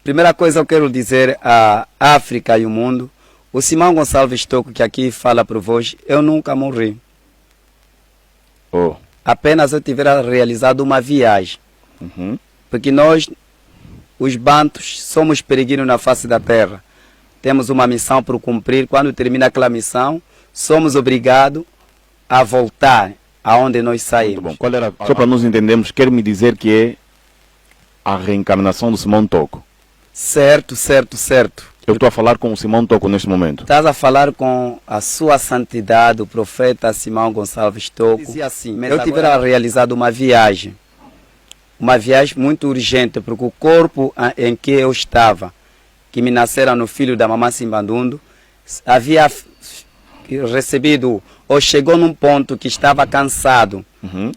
Primeira coisa eu quero dizer à África e ao mundo, o Simão Gonçalves Toko que aqui fala por vós, eu nunca morri. Oh. Apenas eu tivera realizado uma viagem. Uhum. Porque nós, os bantos, somos peregrinos na face da terra. Temos uma missão por cumprir. Quando termina aquela missão, somos obrigados a voltar aonde nós saímos. Muito bom. Qual era, só para nós entendermos, quer me dizer que é a reencarnação do Simão Toko? Certo, certo, certo. Eu estou a falar com o Simão Toko neste momento. Estás a falar com a sua santidade, o profeta Simão Gonçalves Toko. Dizia assim, eu tivera realizado uma viagem muito urgente, porque o corpo em que eu estava, que me nascera no filho da mamãe Simbandundo, havia recebido, ou chegou num ponto que estava cansado,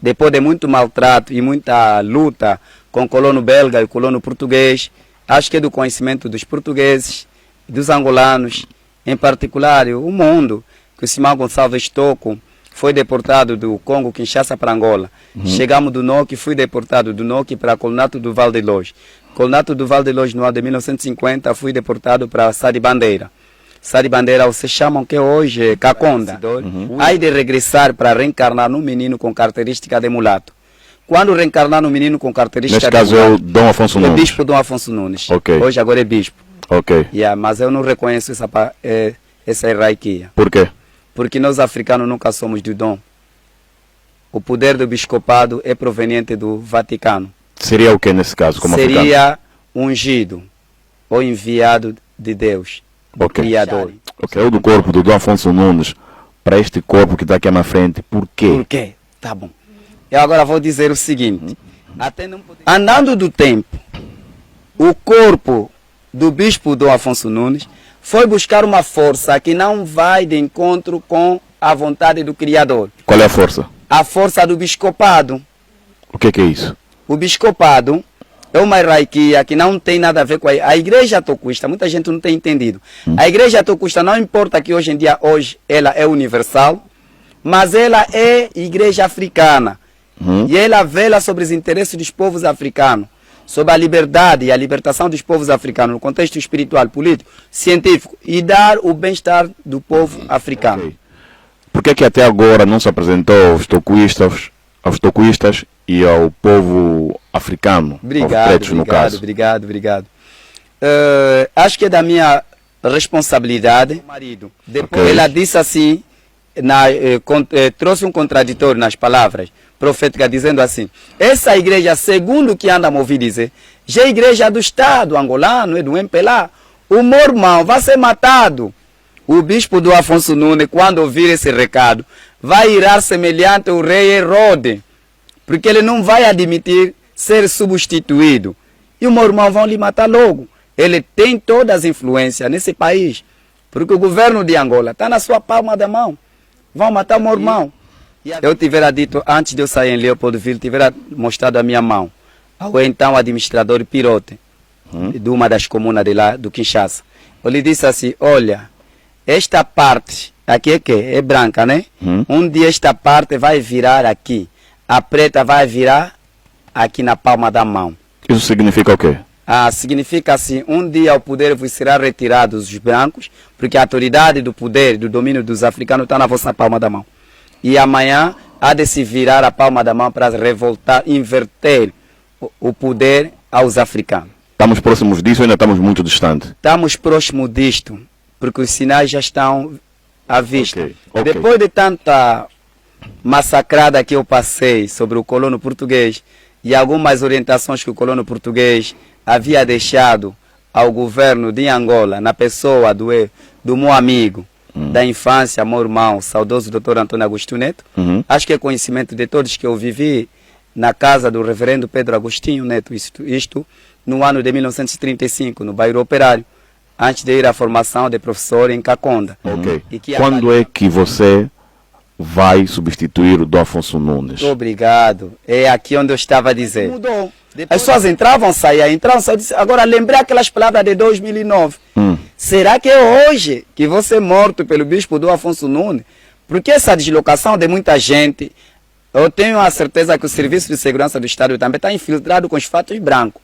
depois de muito maltrato e muita luta com o colono belga e o colono português, acho que é do conhecimento dos portugueses, dos angolanos, em particular o mundo, que o Simão Gonçalves Toko foi deportado do Congo, Kinshasa para Angola. Chegamos do Noque, fui deportado do Noque para Colnato do Val de Loz. Colnato do Val de Loz, no ano de 1950, fui deportado para Sadi Bandeira. Sadi Bandeira, vocês chamam que hoje é Caconda. Aí de regressar para reencarnar num menino com característica de mulato. Quando reencarnar num menino com característica de mulato... Neste caso é o Dom Afonso Nunes. É bispo Dom Afonso Nunes. Okay. Hoje agora é bispo. Ok. Mas eu não reconheço essa hierarquia. Por quê? Porque nós africanos nunca somos do dom. O poder do bispopado é proveniente do Vaticano. Seria o que nesse caso, como africano? Seria ungido ou enviado de Deus, do Criador. Ok, o do corpo do Dom Afonso Nunes para este corpo que está aqui na frente, por quê? Por quê? Tá bom. Eu agora vou dizer o seguinte. Andando do tempo, o corpo do bispo Dom Afonso Nunes foi buscar uma força que não vai de encontro com a vontade do Criador. Qual é a força? A força do bispopado. O que é isso? O bispopado é uma hierarquia que não tem nada a ver com a igreja tocuista. Muita gente não tem entendido. A igreja tocuista, não importa que hoje em dia, ela é universal, mas ela é igreja africana. E ela vela sobre os interesses dos povos africanos, sobre a liberdade e a libertação dos povos africanos no contexto espiritual, político, científico e dar o bem-estar do povo africano. Okay. Por que até agora não se apresentou aos tocuistas e ao povo africano? Obrigado. Acho que é da minha responsabilidade. Depois ela disse assim, trouxe um contraditório nas palavras profética dizendo assim, essa igreja, segundo o que anda a me ouvir dizer, já é igreja do Estado angolano, é do MPLA, o mormão vai ser matado. O bispo do Afonso Nunes, quando ouvir esse recado, vai irar semelhante ao rei Herode, porque ele não vai admitir ser substituído. E o mormão vão lhe matar logo. Ele tem todas as influências nesse país, porque o governo de Angola está na sua palma da mão. Vão matar o mormão. Eu tivera dito, antes de eu sair em Leopoldville, tivera mostrado a minha mão ao então administrador Pirote, de uma das comunas de lá, do Kinshasa. Eu lhe disse assim, olha, esta parte, aqui é que? É branca, né? Um dia esta parte vai virar aqui, a preta vai virar aqui na palma da mão. Isso significa o quê? Significa assim, um dia o poder vos será retirado dos brancos, porque a autoridade do poder, do domínio dos africanos está na vossa palma da mão. E amanhã há de se virar a palma da mão para revoltar, inverter o poder aos africanos. Estamos próximos disso ou ainda estamos muito distantes? Estamos próximos disto, porque os sinais já estão à vista. Okay. Depois de tanta massacrada que eu passei sobre o colono português e algumas orientações que o colono português havia deixado ao governo de Angola, na pessoa do meu amigo, da infância, meu irmão, saudoso Dr. Antônio Agostinho Neto. Acho que é conhecimento de todos que eu vivi na casa do reverendo Pedro Agostinho Neto, isto no ano de 1935, no bairro Operário, antes de ir à formação de professor em Caconda. Quando é que você vai substituir o Dom Afonso Nunes? Obrigado. É aqui onde eu estava a dizer. Mudou. As pessoas entravam, saíam. Agora lembrei aquelas palavras de 2009. Será que é hoje que vou ser morto pelo bispo Dom Afonso Nunes? Porque essa deslocação de muita gente, eu tenho a certeza que o Serviço de Segurança do Estado também está infiltrado com os fatos brancos.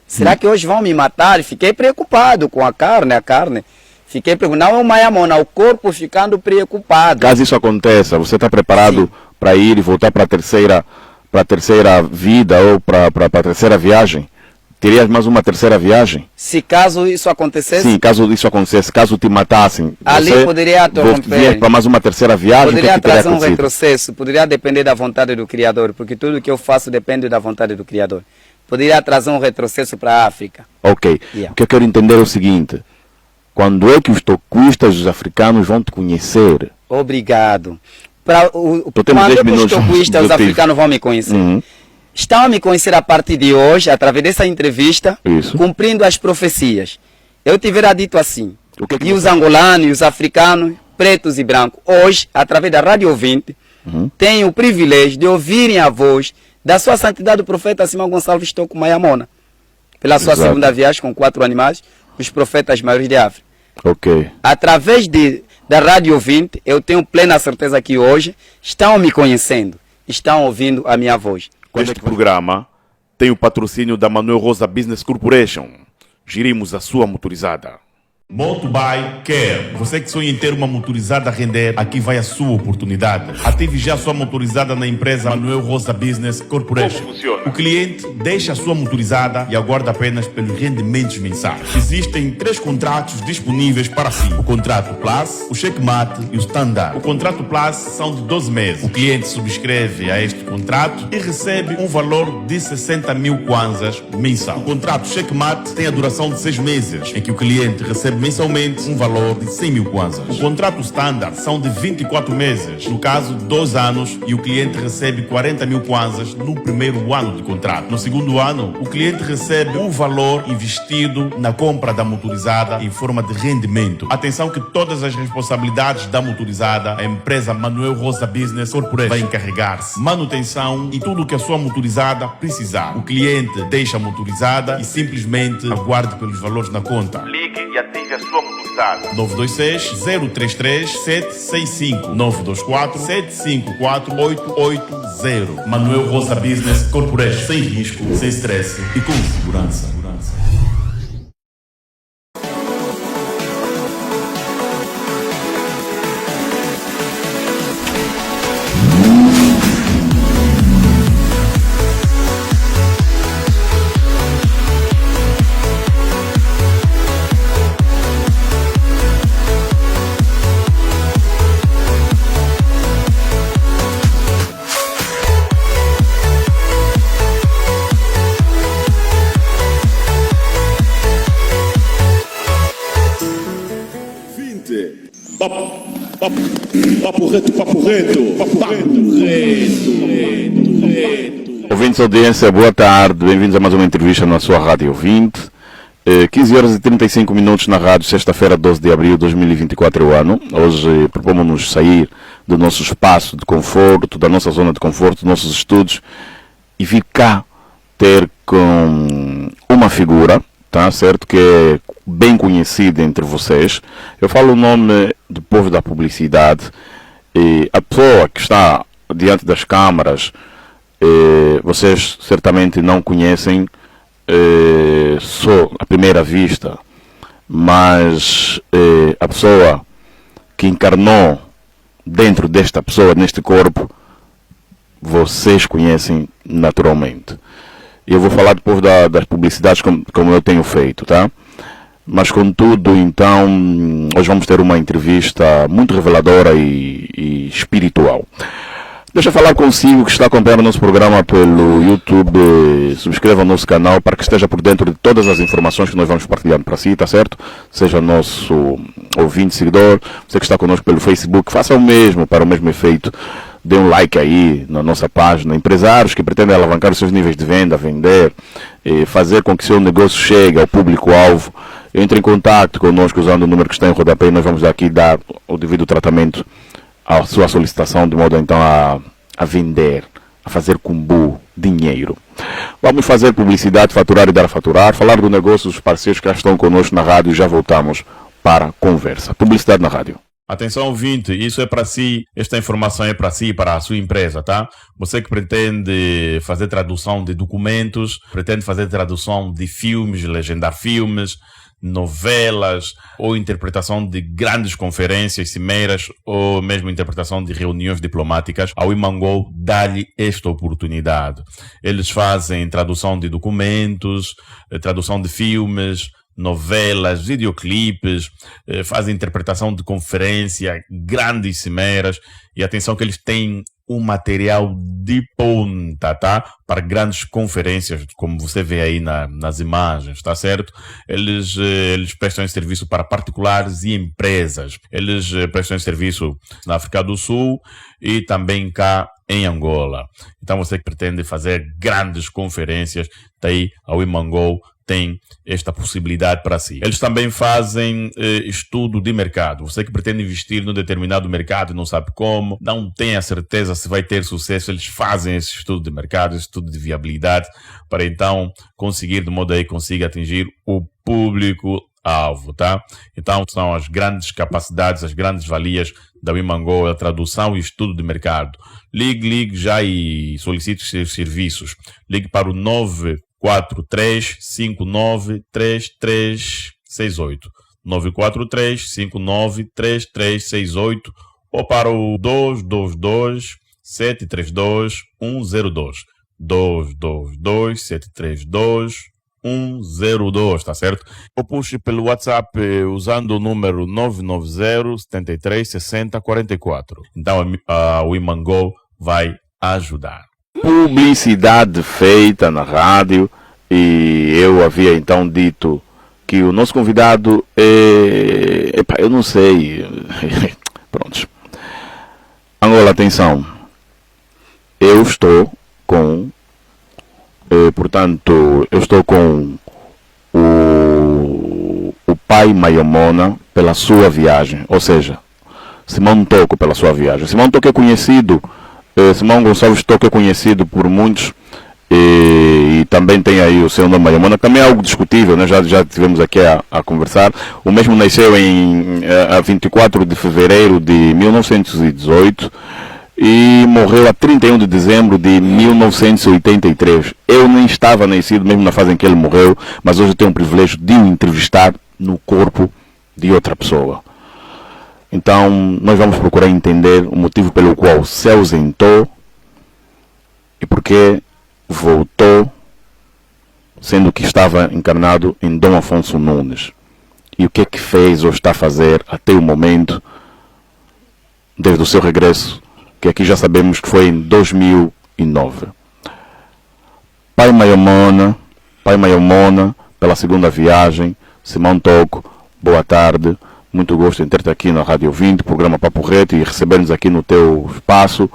Será que hoje vão me matar? Fiquei preocupado com a carne. Fiquei preocupado, não é o Mayamona, o corpo ficando preocupado. Caso isso aconteça, você está preparado para ir e voltar para a terceira vida ou para a terceira viagem? Terias mais uma terceira viagem? Se caso isso acontecesse? Sim, caso isso acontecesse, caso te matassem, ali você poderia interromper. Para mais uma terceira viagem? Poderia trazer um retrocesso, poderia depender da vontade do Criador, porque tudo que eu faço depende da vontade do Criador. Poderia trazer um retrocesso para a África. Ok. O que eu quero entender é o seguinte: quando é que os toquistas os africanos vão te conhecer? Obrigado. Quando é que os toquistas os africanos vão me conhecer? Estão a me conhecer a partir de hoje, através dessa entrevista, cumprindo as profecias. Eu tivera dito assim, e os angolanos, e os africanos, pretos e brancos, hoje, através da Rádio Ouvinte, têm o privilégio de ouvirem a voz da sua santidade o profeta Simão Gonçalves Toko Mayamona, pela sua segunda viagem com 4 animais, os profetas maiores de África. Através da Rádio Ouvinte, eu tenho plena certeza que hoje estão me conhecendo, estão ouvindo a minha voz. Este programa tem o patrocínio da Manuel Rosa Business Corporation. Gerimos a sua motorizada. Motobuy Care. Você que sonha em ter uma motorizada a render, aqui vai a sua oportunidade. Ative já a sua motorizada na empresa Manuel Rosa Business Corporation. Como funciona? O cliente deixa a sua motorizada e aguarda apenas pelos rendimentos mensais. Existem 3 contratos disponíveis para si: o contrato Plus, o Checkmate e o Standard. O contrato Plus são de 12 meses. O cliente subscreve a este contrato e recebe um valor de 60 mil kwanzas mensal. O contrato Checkmate tem a duração de 6 meses, em que o cliente recebe mensalmente um valor de 100 mil kwanzas. O contrato Standard são de 24 meses, no caso 2 anos, e o cliente recebe 40 mil kwanzas no primeiro ano de contrato. No segundo ano, o cliente recebe o valor investido na compra da motorizada em forma de rendimento. Atenção que todas as responsabilidades da motorizada, a empresa Manuel Rosa Business Corporation vai encarregar-se. Manutenção e tudo o que a sua motorizada precisar. O cliente deixa a motorizada e simplesmente aguarde pelos valores na conta. Ligue e ative a sua motorizada. 926-033-765 924-754-880. Manuel Rosa Business Corporation. Sem risco, sem stress e com segurança. Papo reto. Ouvintes, audiência, boa tarde. Bem-vindos a mais uma entrevista na sua Rádio Ouvinte. 15 horas e 35 minutos na rádio, sexta-feira, 12 de abril de 2024 ano. Hoje propomos-nos sair do nosso espaço de conforto, da nossa zona de conforto, dos nossos estudos, e vir cá ter com uma figura, tá certo, que é bem conhecida entre vocês. Eu falo o nome do povo da publicidade, e a pessoa que está diante das câmaras, vocês certamente não conhecem só à primeira vista, mas a pessoa que encarnou dentro desta pessoa, neste corpo, vocês conhecem naturalmente. Eu vou falar do povo das publicidades como eu tenho feito, tá? Mas contudo, então, hoje vamos ter uma entrevista muito reveladora e espiritual. Deixa eu falar consigo que está acompanhando o nosso programa pelo YouTube. Subscreva o nosso canal para que esteja por dentro de todas as informações que nós vamos partilhando para si, tá certo? Seja nosso ouvinte, seguidor, você que está conosco pelo Facebook, faça o mesmo para o mesmo efeito. Dê um like aí na nossa página. Empresários que pretendem alavancar os seus níveis de venda, vender, fazer com que seu negócio chegue ao público-alvo, entre em contato conosco usando o número que está em rodapé e nós vamos aqui dar o devido tratamento à sua solicitação, de modo então a vender, a fazer cumbu, dinheiro. Vamos fazer publicidade, faturar e dar a faturar, falar do negócio dos parceiros que já estão conosco na rádio e já voltamos para a conversa. Publicidade na rádio. Atenção ouvinte, isso é para si, esta informação é para si e para a sua empresa, tá? Você que pretende fazer tradução de documentos, pretende fazer tradução de filmes, legendar filmes, novelas, ou interpretação de grandes conferências, cimeiras, ou mesmo interpretação de reuniões diplomáticas, a Wimango dá-lhe esta oportunidade. Eles fazem tradução de documentos, tradução de filmes, novelas, videoclipes, fazem interpretação de conferência, grandes cimeiras, e atenção que eles têm um material de ponta, tá? Para grandes conferências, como você vê aí nas imagens, tá certo? Eles prestam esse serviço para particulares e empresas. Eles prestam esse serviço na África do Sul e também cá em Angola. Então você que pretende fazer grandes conferências, daí a Wimango tem esta possibilidade para si. Eles também fazem estudo de mercado. Você que pretende investir num determinado mercado e não sabe como, não tem a certeza se vai ter sucesso, eles fazem esse estudo de mercado, esse estudo de viabilidade, para então conseguir, de modo aí, consiga atingir o público-alvo, tá? Então são as grandes capacidades, as grandes valias da Wimango, a tradução e estudo de mercado. Ligue já e solicite os seus serviços. Ligue para o 943-593368, 943-593368, ou para o 222-732-102, 222-732-102, tá certo? Ou puxe pelo WhatsApp usando o número 990-73-60-44. Então a Wimango vai ajudar. Publicidade feita na rádio, e eu havia então dito que o nosso convidado é... Epá, eu não sei. Prontos. Angola, atenção. Eu estou com... portanto, eu estou com o pai Mayamona pela sua viagem. Ou seja, Simão Toco pela sua viagem. Simão Toco é conhecido... Simão Gonçalves Toco é conhecido por muitos, e também tem aí o seu nome Mayamona, também é algo discutível, né? Já tivemos aqui a conversar. O mesmo nasceu a 24 de fevereiro de 1918 e morreu a 31 de dezembro de 1983. Eu nem estava nascido mesmo na fase em que ele morreu, mas hoje eu tenho o privilégio de o entrevistar no corpo de outra pessoa. Então, nós vamos procurar entender o motivo pelo qual se ausentou e porque voltou, sendo que estava encarnado em Dom Afonso Nunes. E o que é que fez ou está a fazer até o momento, desde o seu regresso, que aqui já sabemos que foi em 2009. Pai Mayamona, pela segunda viagem, Simão Toco, boa tarde. Muito gosto em ter-te aqui na Rádio 20, programa Papo Reto, e receber-nos aqui no teu espaço.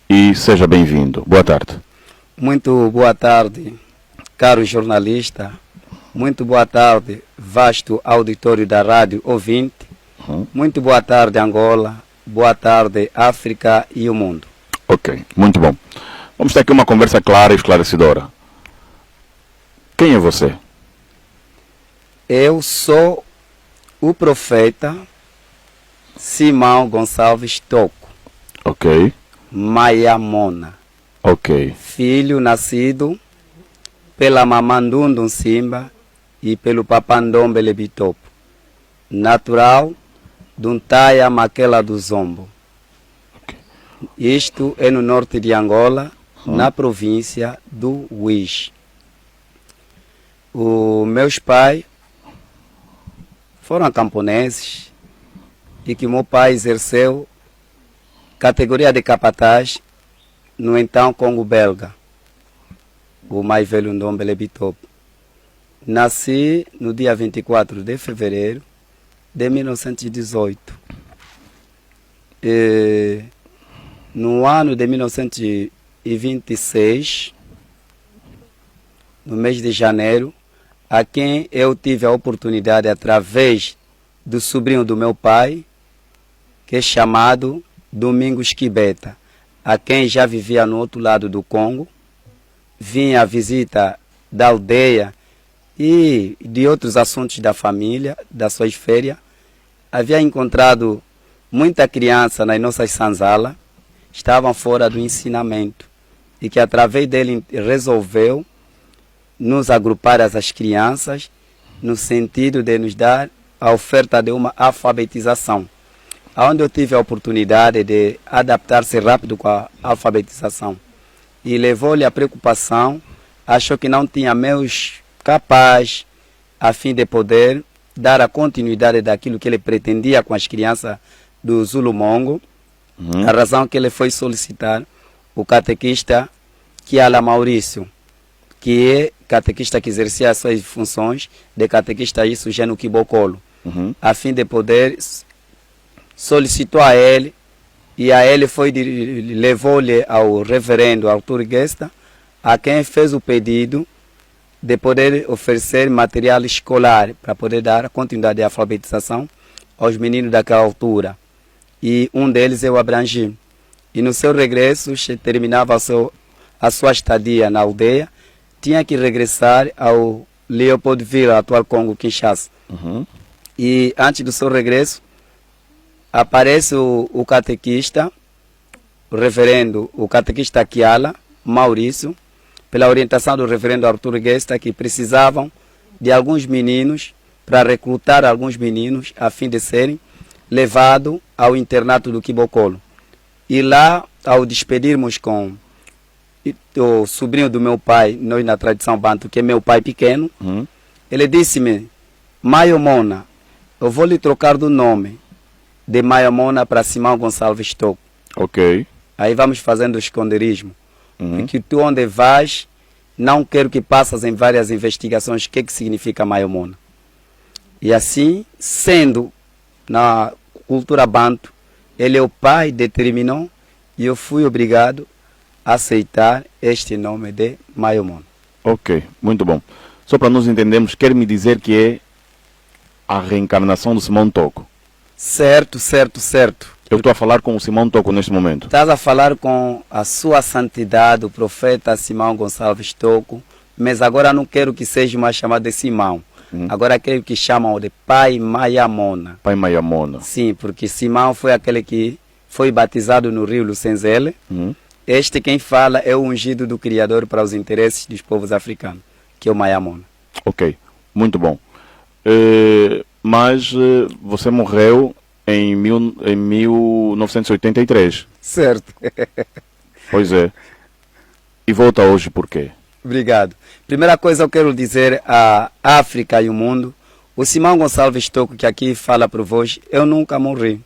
E seja bem-vindo. Boa tarde. Muito boa tarde, caro jornalista. Muito boa tarde, vasto auditório da Rádio ouvinte. Muito boa tarde, Angola. Boa tarde, África e o mundo. Ok, muito bom. Vamos ter aqui uma conversa clara e esclarecedora. Quem é você? Eu sou o profeta Simão Gonçalves Toco. Ok. Mayamona. Ok. Filho nascido pela Mamandundum Simba e pelo Papandombe Lebitopo. Natural de Untaia Maquela do Zombo. Okay. Isto é no norte de Angola, na província do Uís. Os meus pais foram camponeses e que meu pai exerceu categoria de capataz no então Congo belga, o mais velho Ndombe Lebitopo. Nasci no dia 24 de fevereiro de 1918. No ano de 1926, no mês de janeiro, a quem eu tive a oportunidade, através do sobrinho do meu pai, que é chamado Domingos Quibeta, a quem já vivia no outro lado do Congo, vinha à visita da aldeia e de outros assuntos da família, da sua esfera, havia encontrado muita criança nas nossas sanzalas estavam fora do ensinamento e que através dele resolveu nos agrupar as crianças no sentido de nos dar a oferta de uma alfabetização, onde eu tive a oportunidade de adaptar-se rápido com a alfabetização e levou-lhe a preocupação, achou que não tinha meios capazes a fim de poder dar a continuidade daquilo que ele pretendia com as crianças do Zulumongo, a razão que ele foi solicitar o catequista Kiala Maurício, que é catequista que exercia as suas funções de catequista isso Geno Kibokolo, a fim de poder solicitou a ele e a ele foi levou-lhe ao reverendo Arthur Gesta, a quem fez o pedido de poder oferecer material escolar para poder dar a continuidade de alfabetização aos meninos daquela altura. E um deles eu abrangi. E no seu regresso, terminava a sua estadia na aldeia, tinha que regressar ao Leopoldville, atual Congo, Kinshasa. E antes do seu regresso, aparece o catequista, o reverendo, o catequista Kiala Maurício, pela orientação do reverendo Arthur Gesta, que precisavam de alguns meninos, para recrutar alguns meninos, a fim de serem levados ao internato do Kibokolo. E lá, ao despedirmos com o sobrinho do meu pai, nós na tradição banto, que é meu pai pequeno, ele disse-me, Mayomona, eu vou lhe trocar do nome de Mayomona para Simão Gonçalves Toco. Ok. Aí vamos fazendo o esconderijo. Porque tu onde vais, não quero que passas em várias investigações o que significa Mayomona. E assim, sendo na cultura banto, ele é o pai, determinou, e eu fui obrigado a aceitar este nome de Mayomona. Ok, muito bom. Só para nós entendermos, quer me dizer que é a reencarnação do Simão Toco? Certo, certo, certo. Eu estou a falar com o Simão Toco neste momento. Estás a falar com a sua santidade, o profeta Simão Gonçalves Toco, mas agora não quero que seja mais chamado de Simão. Agora quero que chamam de Pai Mayamona. Pai Mayamona. Sim, porque Simão foi aquele que foi batizado no rio Lucenzele. Este quem fala é o ungido do Criador para os interesses dos povos africanos, que é o Mayamona. Ok, muito bom. Mas você morreu em 1983. Certo. Pois é. E volta hoje por quê? Obrigado. Primeira coisa eu quero dizer à África e ao mundo, o Simão Gonçalves Toco que aqui fala para vós, eu nunca morri.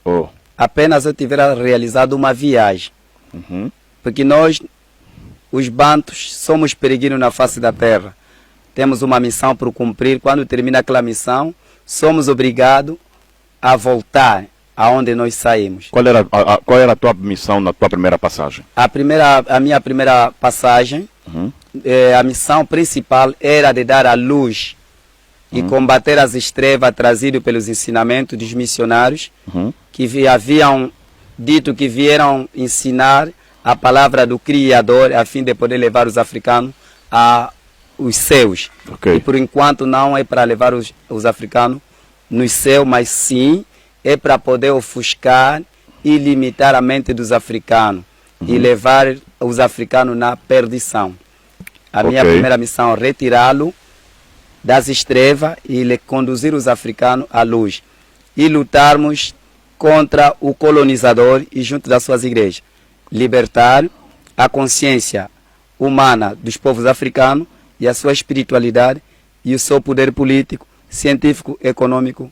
Oh. Apenas eu tiver realizado uma viagem. Porque nós, os bantos, somos peregrinos na face da terra. Temos uma missão para cumprir. Quando termina aquela missão, somos obrigados a voltar aonde nós saímos. Qual era a tua missão na tua primeira passagem? A minha primeira passagem, a missão principal era de dar a luz e combater as trevas trazidas pelos ensinamentos dos missionários que haviam dito que vieram ensinar a palavra do Criador a fim de poder levar os africanos aos céus. Okay. E por enquanto não é para levar os africanos no céu, mas sim é para poder ofuscar e limitar a mente dos africanos e levar os africanos na perdição. A minha primeira missão é retirá-lo das trevas e conduzir os africanos à luz e lutarmos contra o colonizador e junto das suas igrejas. Libertar a consciência humana dos povos africanos e a sua espiritualidade e o seu poder político, científico, econômico,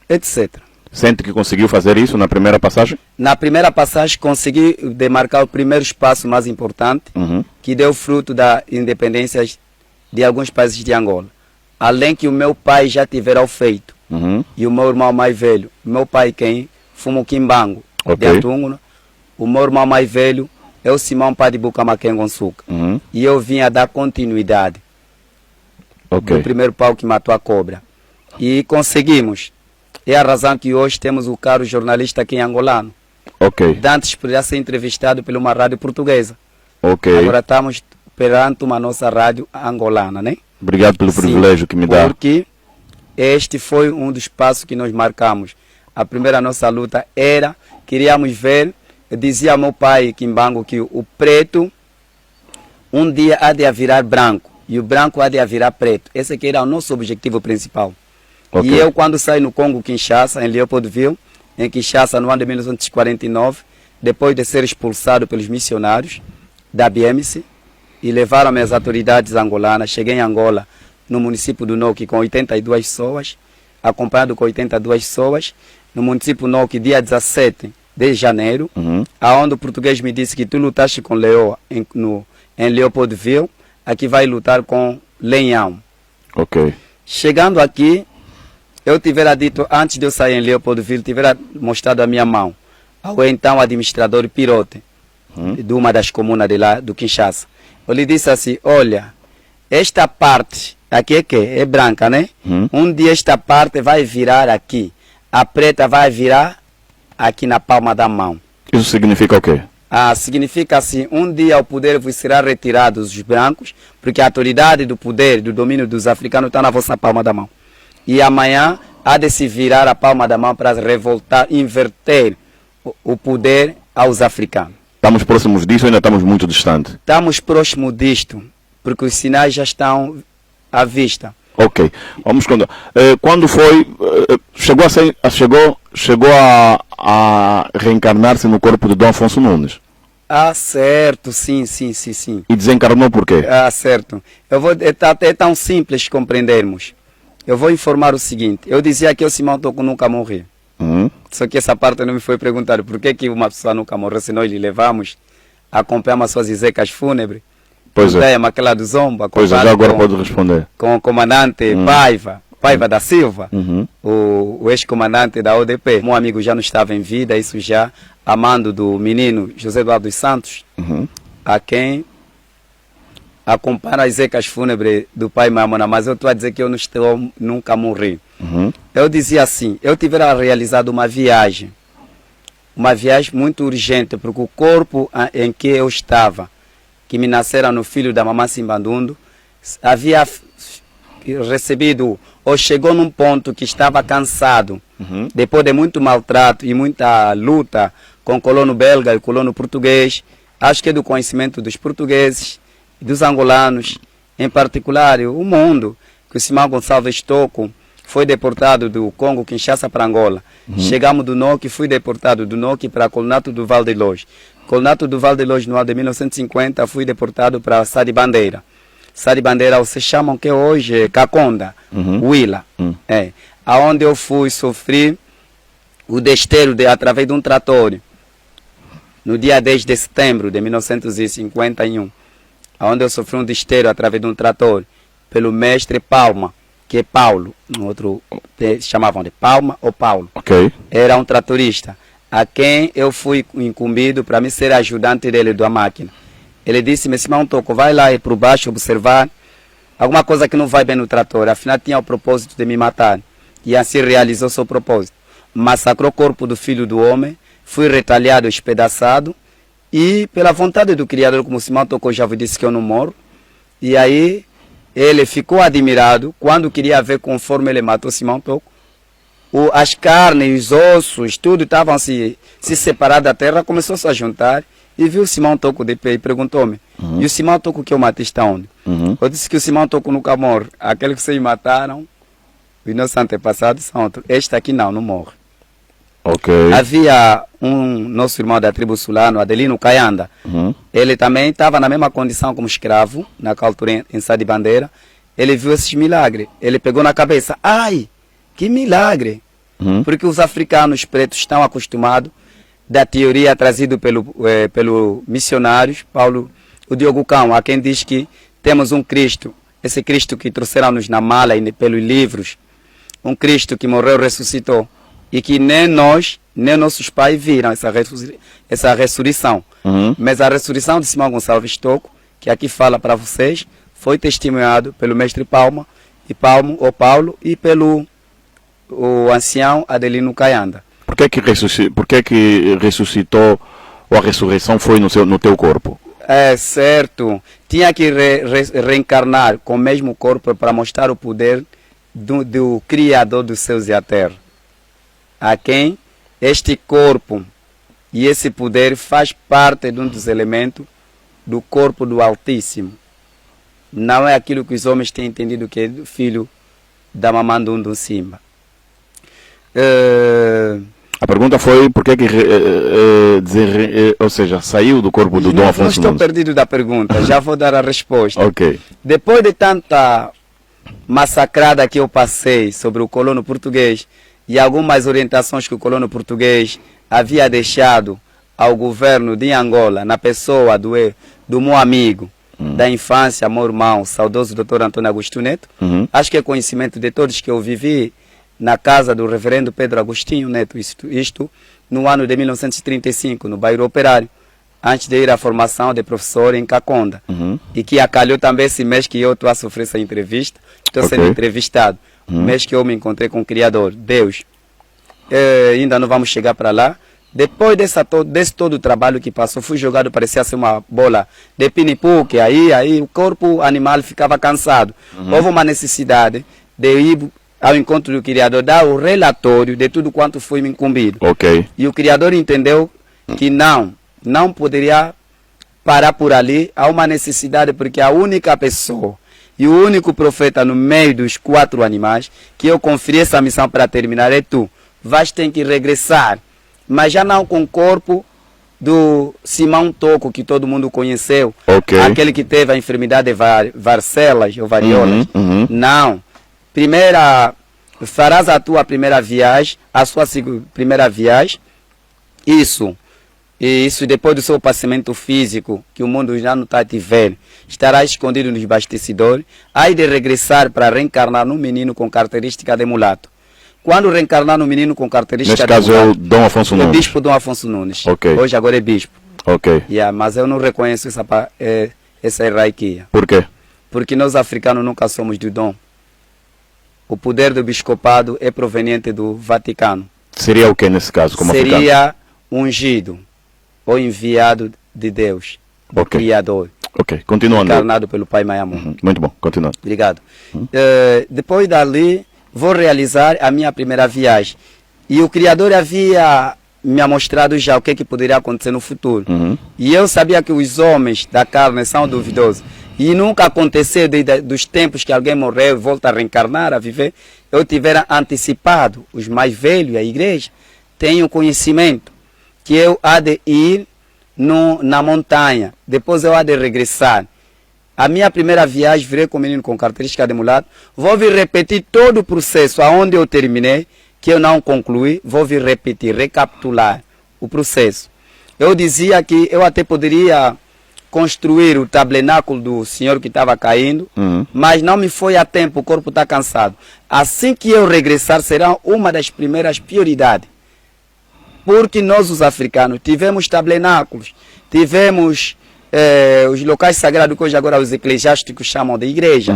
etc. Sente que conseguiu fazer isso na primeira passagem? Na primeira passagem consegui demarcar o primeiro espaço mais importante, que deu fruto da independência de alguns países de Angola. Além que o meu pai já tivera o feito, e o meu irmão mais velho, meu pai quem? Fumo Kimbango, de Atunguna. O meu irmão mais velho é o Simão Padibuca Makengonsuka. E eu vim a dar continuidade do primeiro pau que matou a cobra. E conseguimos. É a razão que hoje temos o caro jornalista aqui em angolano. Dantes poderia ser entrevistado por uma rádio portuguesa. Agora estamos perante uma nossa rádio angolana, né? Obrigado pelo privilégio que me dá. Porque este foi um dos passos que nós marcamos. a primeira nossa luta era, queríamos ver, dizia meu pai Kimbango que o preto um dia há de virar branco e o branco há de virar preto. Esse aqui era o nosso objetivo principal. Ok. E eu, quando saí no Congo, Kinshasa, em Leopoldville, em Kinshasa, no ano de 1949, depois de ser expulsado pelos missionários da BMC, e levaram-me às autoridades angolanas, cheguei em Angola, no município do Noki, com 82 pessoas, acompanhado com 82 pessoas, no município Noki, dia 17 de janeiro, aonde o português me disse que tu lutaste com Leoa em Leopoldville, aqui vai lutar com Lenhão. Ok. Chegando aqui, eu tivera dito, antes de eu sair em Leopoldville, tivera mostrado a minha mão ao então administrador Pirote, de uma das comunas de lá, do Kinshasa. Eu lhe disse assim, olha, esta parte, aqui é que? É branca, né? Um dia esta parte vai virar aqui, a preta vai virar aqui na palma da mão. Isso significa o quê? Significa assim, um dia o poder vos será retirado dos brancos, porque a autoridade do poder, do domínio dos africanos está na vossa palma da mão. E amanhã há de se virar a palma da mão para revoltar, inverter o poder aos africanos. Estamos próximos disso ou ainda estamos muito distantes? Estamos próximos disto, porque os sinais já estão à vista. Ok, vamos contar. Quando foi, chegou a reencarnar-se no corpo de Dom Afonso Nunes? Certo, sim. E desencarnou por quê? Certo. É tão simples compreendermos. Eu vou informar o seguinte, eu dizia que o Simão Toko nunca morreu. Só que essa parte não me foi perguntada por que uma pessoa nunca morreu, se nós lhe levamos, acompanhamos as suas execas fúnebres. Pois é. Aquela do Zomba. Pois é, já agora pode responder. Com o comandante Paiva da Silva, o ex-comandante da ODP. Meu amigo já não estava em vida, isso já a mando do menino José Eduardo dos Santos, a quem acompanha as execas fúnebres do pai Mamona, mas eu estou a dizer que eu nunca morri. Eu dizia assim, eu tivera realizado uma viagem muito urgente, porque o corpo em que eu estava, que me nascera no filho da mamãe Simbandundo, havia recebido, ou chegou num ponto que estava cansado, depois de muito maltrato e muita luta com o colono belga e o colono português, acho que é do conhecimento dos portugueses, dos angolanos, em particular o mundo, que o Simão Gonçalves Toko foi deportado do Congo, Kinshasa, para Angola. Chegamos do Noki, fui deportado do Noki para Colnato do Val de Loz. Colnato do Val de Loz, no ano de 1950, fui deportado para Sadi Bandeira. Sadi Bandeira, vocês chamam que hoje é Caconda, Huila. Aonde eu fui sofrer o desteiro através de um trator, no dia 10 de setembro de 1951. Onde eu sofri um desteiro através de um trator, pelo mestre Palma, que é Paulo, no outro chamavam de Palma ou Paulo. Ok. Era um tratorista, a quem eu fui incumbido para me ser ajudante dele da máquina. Ele disse-me, Simão Toko, vai lá e por baixo observar alguma coisa que não vai bem no trator. Afinal tinha o propósito de me matar. E assim realizou seu propósito. Massacrou o corpo do filho do homem, fui retalhado, espedaçado, e pela vontade do Criador, como o Simão Toko já disse que eu não morro, e aí ele ficou admirado quando queria ver conforme ele matou Simão Toko. As carnes, os ossos, tudo estavam se separar da terra, começou -se a juntar e viu o Simão Toko de pé e perguntou-me, e o Simão Toko que eu matei está onde? Eu disse que o Simão Toko nunca morre, aquele que vocês mataram, os nossos antepassados são outros, este aqui não morre. Ok. Havia um nosso irmão da tribo Sulano, Adelino Caianda. Ele também estava na mesma condição como escravo, naquela altura em Sadi Bandeira. Ele viu esses milagres. Ele pegou na cabeça, ai, que milagre! Porque os africanos pretos estão acostumados da teoria trazida pelo missionários, Paulo, o Diogo Cão, a quem diz que temos um Cristo, esse Cristo que trouxeram-nos na mala e pelos livros, um Cristo que morreu e ressuscitou. E que nem nós, nem nossos pais viram essa ressurreição. Mas a ressurreição de Simão Gonçalves Toko, que aqui fala para vocês, foi testemunhado pelo mestre Paulo e pelo o ancião Adelino Caianda. Por que ressuscitou, ou a ressurreição foi no teu corpo? É certo. Tinha que reencarnar com o mesmo corpo para mostrar o poder do Criador dos céus e a terra. a quem este corpo e esse poder faz parte de um dos elementos do corpo do Altíssimo. Não é aquilo que os homens têm entendido que é o filho da mamãe do Simba. A pergunta foi por que ou seja, saiu do corpo do Dom Afonso Nunes. Não estou perdido da pergunta, já vou dar a resposta. Ok. Depois de tanta massacrada que eu passei sobre o colono português e algumas orientações que o colono português havia deixado ao governo de Angola, na pessoa do meu amigo da infância, meu irmão, saudoso Dr. Antônio Agostinho Neto, acho que é conhecimento de todos que eu vivi na casa do reverendo Pedro Agostinho Neto, isto no ano de 1935, no bairro Operário, antes de ir à formação de professor em Caconda. E que acalhou também esse mês que eu estou a sofrer essa entrevista, estou sendo entrevistado, mês que eu me encontrei com o Criador, Deus. Ainda não vamos chegar para lá. Depois desse todo o trabalho que passou, fui jogado, parecia ser uma bola de pinipuque, aí o corpo animal ficava cansado. Houve uma necessidade de ir ao encontro do Criador, dar o relatório de tudo quanto foi me incumbido. Ok. E o Criador entendeu que não poderia parar por ali. Há uma necessidade, porque a única pessoa e o único profeta no meio dos 4 animais que eu conferi essa missão para terminar é tu. Vais ter que regressar, mas já não com o corpo do Simão Toco, que todo mundo conheceu. Ok. Aquele que teve a enfermidade de varcelas ou variolas. Não. Farás a tua primeira viagem, a sua primeira viagem, isso depois do seu passamento físico, que o mundo já não está te vendo, estará escondido nos bastidores, aí de regressar para reencarnar num menino com característica de mulato. Quando reencarnar num menino com característica de mulato... Neste caso é o Dom Afonso Nunes. O bispo Dom Afonso Nunes. Ok. Hoje agora é bispo. Ok. Mas eu não reconheço essa hierarquia. Por quê? Porque nós africanos nunca somos do dom. O poder do bispopado é proveniente do Vaticano. Seria o que nesse caso, como africano? Seria ungido ou enviado de Deus, do Criador. Ok, continuando. Encarnado pelo Pai Mayamu. Muito bom, continuando. Obrigado. Depois dali, vou realizar a minha primeira viagem. E o Criador havia me mostrado já o que poderia acontecer no futuro. E eu sabia que os homens da carne são duvidosos. E nunca aconteceu dos tempos que alguém morreu e volta a reencarnar, a viver. Eu tivera antecipado, os mais velhos, a igreja, tenho conhecimento que eu há de ir na montanha, depois eu há de regressar. A minha primeira viagem, virei com o menino com característica de mulato, vou vir repetir todo o processo, aonde eu terminei, que eu não concluí, vou vir repetir, recapitular o processo. Eu dizia que eu até poderia construir o tabernáculo do Senhor que estava caindo, mas não me foi a tempo, o corpo está cansado. Assim que eu regressar, será uma das primeiras prioridades. Porque nós, os africanos, tivemos tabernáculos, tivemos os locais sagrados, que hoje agora os eclesiásticos chamam de igreja.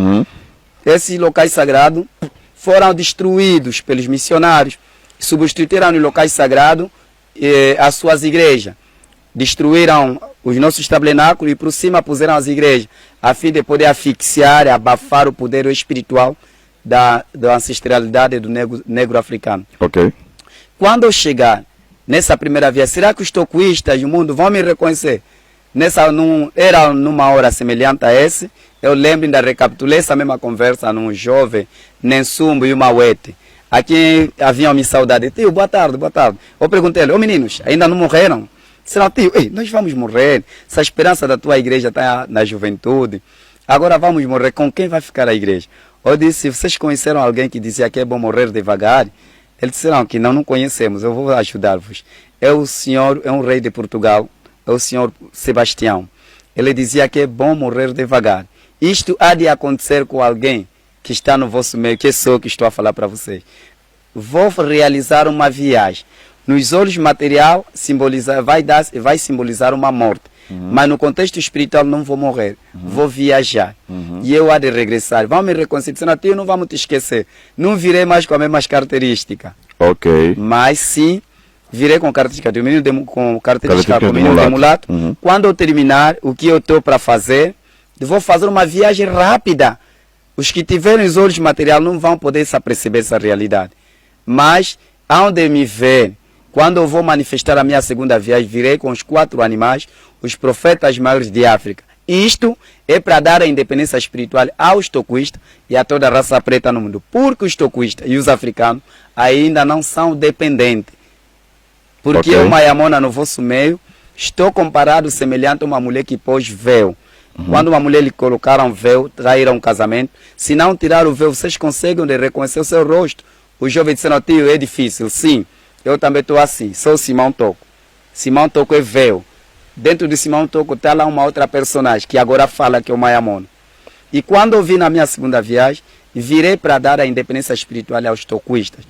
Esses locais sagrados foram destruídos pelos missionários, substituíram os locais sagrados as suas igrejas. Destruíram os nossos tabernáculos e por cima puseram as igrejas, a fim de poder asfixiar e abafar o poder espiritual da ancestralidade do negro africano. Ok. Quando eu chegar nessa primeira via, será que os tocuístas do mundo vão me reconhecer? Era numa hora semelhante a essa, eu lembro, ainda recapitulei essa mesma conversa num jovem, Nensumbo e Umawete. Aqui haviam me saudade. Tio, boa tarde, boa tarde. Eu perguntei ele, meninos, ainda não morreram? Disseram, tio, nós vamos morrer. Essa esperança da tua igreja está na juventude. Agora vamos morrer. Com quem vai ficar a igreja? Eu disse, vocês conheceram alguém que dizia que é bom morrer devagar? Eles disseram que não conhecemos, eu vou ajudar-vos. O senhor é um rei de Portugal, é o senhor Sebastião. Ele dizia que é bom morrer devagar. Isto há de acontecer com alguém que está no vosso meio, que sou que estou a falar para vocês. Vou realizar uma viagem. Nos olhos material vai simbolizar uma morte. Mas no contexto espiritual não vou morrer. Vou viajar. E eu há de regressar. Vão me reconhecer. Tio, não vamos te esquecer. Não virei mais com as mesmas características. Ok. Mas sim, virei com característica de menino com característica de menino de mulato. Quando eu terminar o que eu estou para fazer, vou fazer uma viagem rápida. Os que tiverem os olhos material não vão poder se aperceber essa realidade. Mas Onde me ver, quando eu vou manifestar a minha segunda viagem, virei com os 4 animais, os profetas maiores de África. Isto é para dar a independência espiritual aos toquistas e a toda a raça preta no mundo. Porque os toquistas e os africanos ainda não são dependentes. Porque eu, Mayamona, no vosso meio, estou comparado semelhante a uma mulher que pôs véu. Quando uma mulher lhe colocaram véu, traíram um casamento. Se não tirar o véu, vocês conseguem reconhecer o seu rosto. Os jovens disseram, tio, é difícil. Sim, eu também estou assim. Sou Simão Toco. Simão Toco é véu. Dentro de Simão Toco está lá uma outra personagem que agora fala que é o Mayamona. E quando eu vim na minha segunda viagem, virei para dar a independência espiritual aos toquistas.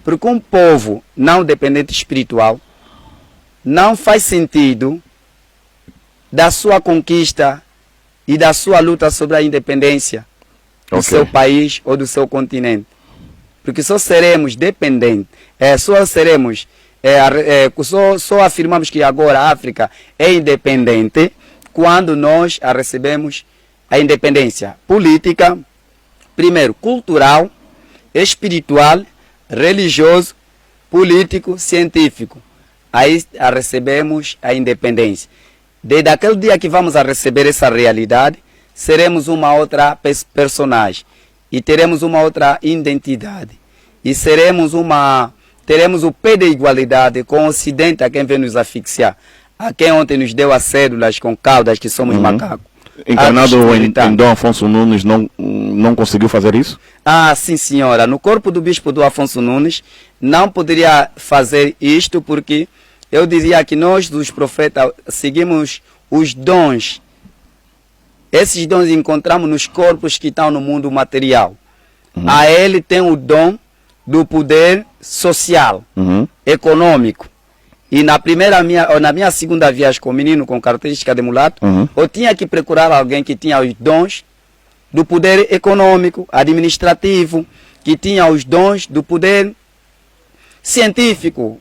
Porque um povo não dependente espiritual não faz sentido da sua conquista e da sua luta sobre a independência do seu país ou do seu continente. Porque só seremos dependentes, só afirmamos que agora a África é independente quando nós recebemos a independência política, primeiro cultural, espiritual, religioso, político, científico. Aí recebemos a independência. Desde aquele dia que vamos a receber essa realidade, seremos uma outra personagem e teremos uma outra identidade. E teremos o pé de igualdade com o Ocidente, a quem vem nos asfixiar. A quem ontem nos deu as cédulas com caudas, que somos macacos. Encarnado em Dom Afonso Nunes não conseguiu fazer isso? Ah, sim, senhora. No corpo do bispo do Afonso Nunes não poderia fazer isto porque eu dizia que nós, dos profetas, seguimos os dons. Esses dons encontramos nos corpos que estão no mundo material. A ele tem o dom do poder social, econômico. E na minha segunda viagem com o menino com característica de mulato, eu tinha que procurar alguém que tinha os dons do poder econômico, administrativo, que tinha os dons do poder científico,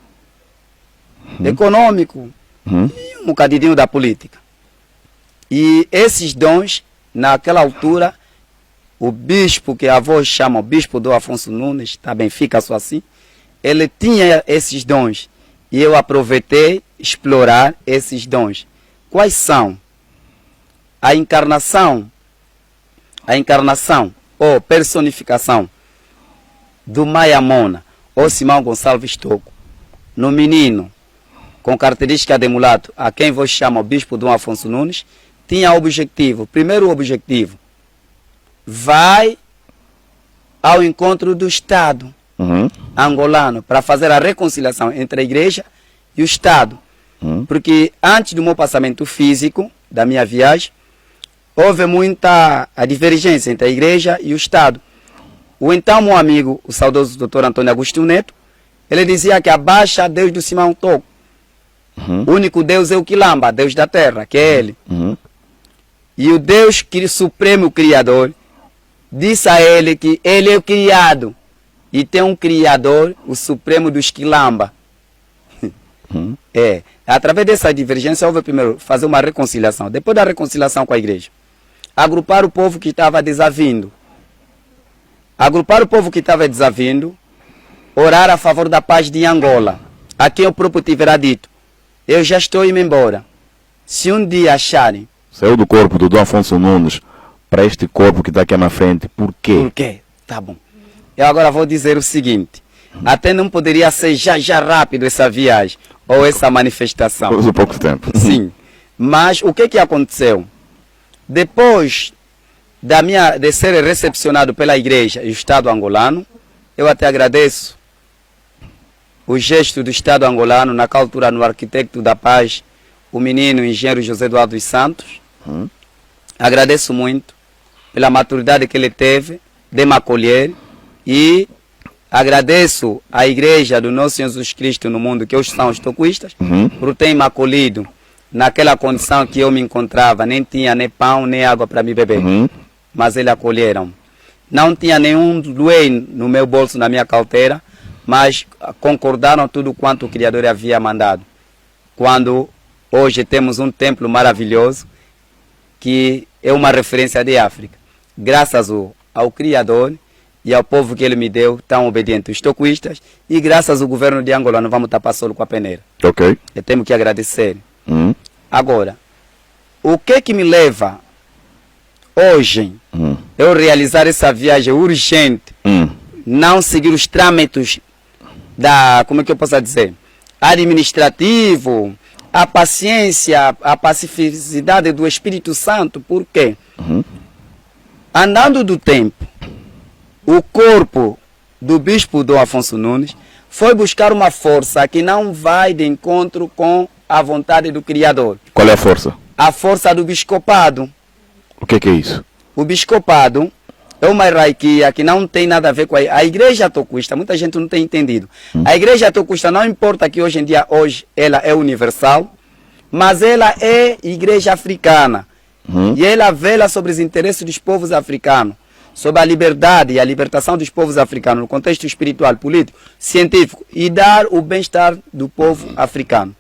econômico e um bocadinho da política. E esses dons, naquela altura, o bispo, que a avó chama o bispo do Afonso Nunes, também fica só assim, ele tinha esses dons. E eu aproveitei explorar esses dons. Quais são? A encarnação ou personificação do Mayamona, ou Simão Gonçalves Toco, no menino com característica de mulato, a quem vos chama o bispo Dom Afonso Nunes, tinha objetivo. Primeiro objetivo, vai ao encontro do Estado angolano para fazer a reconciliação entre a igreja e o Estado. Porque antes do meu passamento físico, da minha viagem, houve muita divergência entre a igreja e o Estado. O então meu amigo, o saudoso Dr. Antônio Agostinho Neto, ele dizia que abaixa Deus do Simão Toco. O único Deus é o Quilamba, Deus da terra, que é ele. E o Deus Supremo Criador disse a ele que ele é o criado. E tem um Criador, o Supremo dos Quilamba. Através dessa divergência, houve primeiro fazer uma reconciliação. Depois da reconciliação com a igreja, agrupar o povo que estava desavindo. Orar a favor da paz de Angola. A quem o próprio tiverá dito: eu já estou indo embora. Se um dia acharem. Saiu do corpo do Dom Afonso Nunes para este corpo que está aqui na frente. Por quê? Por quê? Tá bom. Eu agora vou dizer o seguinte. Até não poderia ser já rápido essa viagem ou essa manifestação. Por pouco tempo. Sim. Mas o que aconteceu? Depois de ser recepcionado pela igreja e o Estado angolano, eu até agradeço o gesto do Estado angolano, naquela altura no arquiteto da paz, o menino, o engenheiro José Eduardo dos Santos. Agradeço muito pela maturidade que ele teve de me acolher e agradeço à igreja do nosso Senhor Jesus Cristo no mundo, que hoje são os toquistas, por ter me acolhido naquela condição que eu me encontrava. Nem tinha nem pão, nem água para me beber. Mas eles acolheram. Não tinha nenhum luei no meu bolso, na minha carteira, mas concordaram tudo quanto o Criador havia mandado. Quando hoje temos um templo maravilhoso, que é uma referência de África. Graças ao Criador e ao povo que ele me deu, tão obediente, os tocuistas, e graças ao governo de Angola não vamos tapar solo com a peneira. Ok. Eu tenho que agradecer. Agora, o que me leva hoje eu realizar essa viagem urgente, não seguir os trâmites da, como é que eu posso dizer, administrativo, a paciência, a pacificidade do Espírito Santo, por quê? Andando do tempo, o corpo do bispo Dom Afonso Nunes foi buscar uma força que não vai de encontro com a vontade do Criador. Qual é a força? A força do bispado. O que é isso? O bispado é uma hierarquia que não tem nada a ver com a igreja tocuista. Muita gente não tem entendido. A igreja tocuista, não importa que hoje em dia, ela é universal, mas ela é igreja africana. E ela vela sobre os interesses dos povos africanos, sobre a liberdade e a libertação dos povos africanos, no contexto espiritual, político, científico, e dar o bem-estar do povo africano.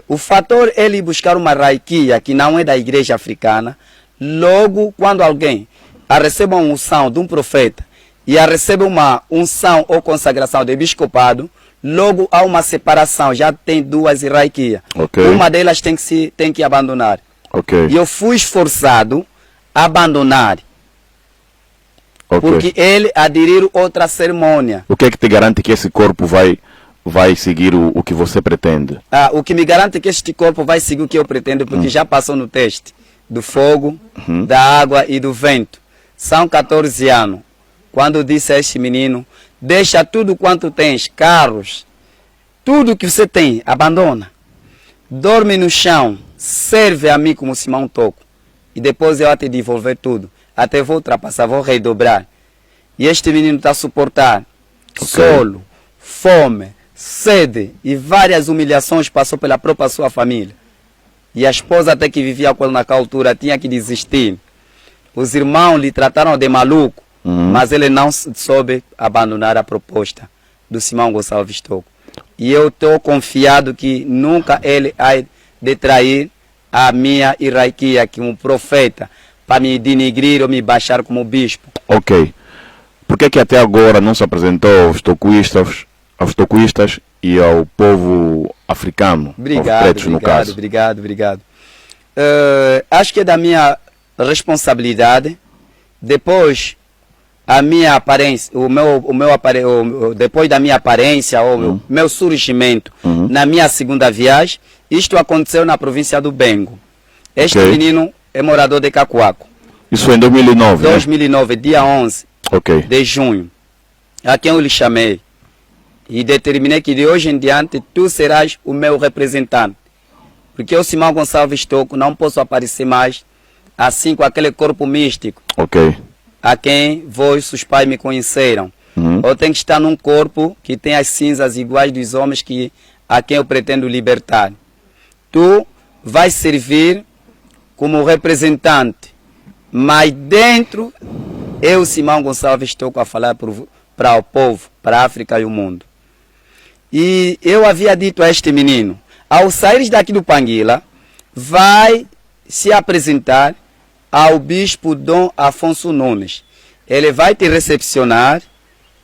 O fator ele buscar uma hierarquia que não é da igreja africana, logo quando alguém recebe uma unção de um profeta e recebe uma unção ou consagração de bispado, logo há uma separação, já tem duas hierarquias. Okay. Uma delas tem que abandonar. Okay. E eu fui esforçado a abandonar. Okay. Porque ele aderiu outra cerimônia. O que é que te garante que esse corpo vai seguir o que você pretende? O que me garante que este corpo vai seguir o que eu pretendo, porque já passou no teste do fogo, da água e do vento. São 14 anos. Quando disse a este menino, deixa tudo quanto tens, carros, tudo que você tem, abandona. Dorme no chão, serve a mim como Simão Toco. E depois eu vou te devolver tudo. Até vou ultrapassar, vou redobrar. E este menino está a suportar solo, fome, sede e várias humilhações passou pela própria sua família. E a esposa até que vivia com ele naquela altura tinha que desistir. Os irmãos lhe trataram de maluco, mas ele não soube abandonar a proposta do Simão Gonçalves Toco. E eu estou confiado que nunca ele vai detrair a minha hierarquia, que um profeta, para me denigrir ou me baixar como bispo. Ok. Por que até agora não se apresentou aos tocuistas e ao povo africano? Obrigado, pretos, no caso? Obrigado. Acho que é da minha responsabilidade. Depois a minha aparência, depois da minha aparência, o meu surgimento na minha segunda viagem, isto aconteceu na província do Bengo. Este menino é morador de Cacoaco. Isso foi em 2009, 2009, né? Dia 11 de junho. A quem eu lhe chamei e determinei que de hoje em diante tu serás o meu representante. Porque eu, Simão Gonçalves Toco, não posso aparecer mais assim com aquele corpo místico. A quem vossos pais me conheceram. Eu tenho que estar num corpo que tem as cinzas iguais dos homens a quem eu pretendo libertar. Tu vais servir como representante, mas dentro, eu, Simão Gonçalves, estou a falar para o povo, para a África e o mundo. E eu havia dito a este menino, ao sair daqui do Panguila, vai se apresentar ao bispo Dom Afonso Nunes. Ele vai te recepcionar,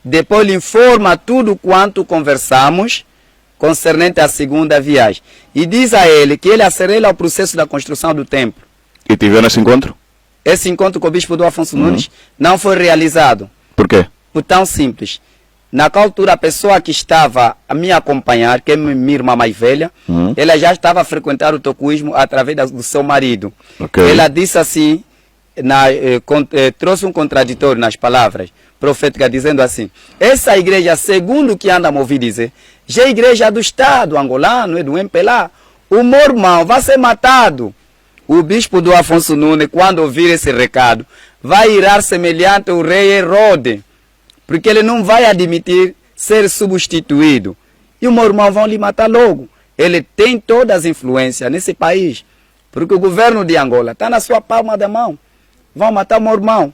depois lhe informa tudo quanto conversamos concernente à segunda viagem. E diz a ele que ele acelera o processo da construção do templo. E tiveram esse encontro? Esse encontro com o bispo Dom Afonso Nunes não foi realizado. Por quê? Por tão simples. Naquela altura, a pessoa que estava a me acompanhar, que é minha irmã mais velha, ela já estava a frequentar o tocuísmo através do seu marido. Ela disse assim, trouxe um contraditório nas palavras proféticas, dizendo assim, essa igreja, segundo o que anda a me ouvir dizer, já é igreja do Estado angolano, é do MPLA, o mormão vai ser matado. O bispo do Afonso Nunes, quando ouvir esse recado, vai irar semelhante ao rei Herodes, porque ele não vai admitir ser substituído. E o mormão vão lhe matar logo. Ele tem todas as influências nesse país, porque o governo de Angola está na sua palma da mão. Vão matar o mormão.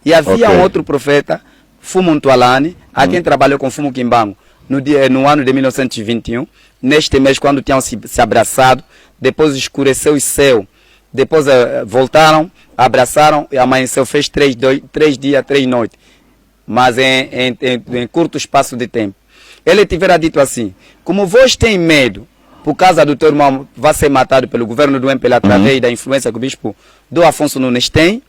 E havia um outro profeta, Fumo Ntualane, a quem trabalhou com Fumo Kimbango no ano de 1921. Neste mês, quando tinham se abraçado, depois escureceu o céu depois voltaram, abraçaram e amanheceu, fez 3 dias, 3 noites, mas em curto espaço de tempo. Ele tivera dito assim, como vós têm medo, por causa do teu irmão vai ser matado pelo governo do MPLA através da influência que o bispo do Afonso Nunes tem,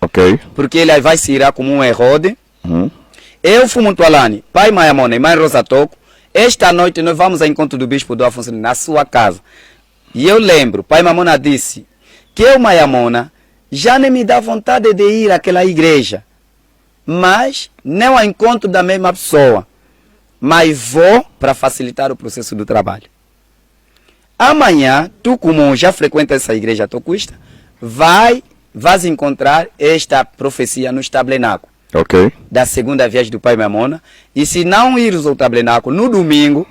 porque ele vai se irá como um Herode. Eu, Fumuntualani, pai Mayamona e mãe Rosa Toco, esta noite nós vamos ao encontro do bispo do Afonso Nunes na sua casa. E eu lembro, pai Mamona disse que eu, Mayamona, já nem me dá vontade de ir àquela igreja, mas não ao encontro da mesma pessoa, mas vou para facilitar o processo do trabalho. Amanhã, tu como já frequenta essa igreja tocuista, vais encontrar esta profecia no tabernáculo da segunda viagem do pai Mamona. E se não ires ao tabernáculo no domingo,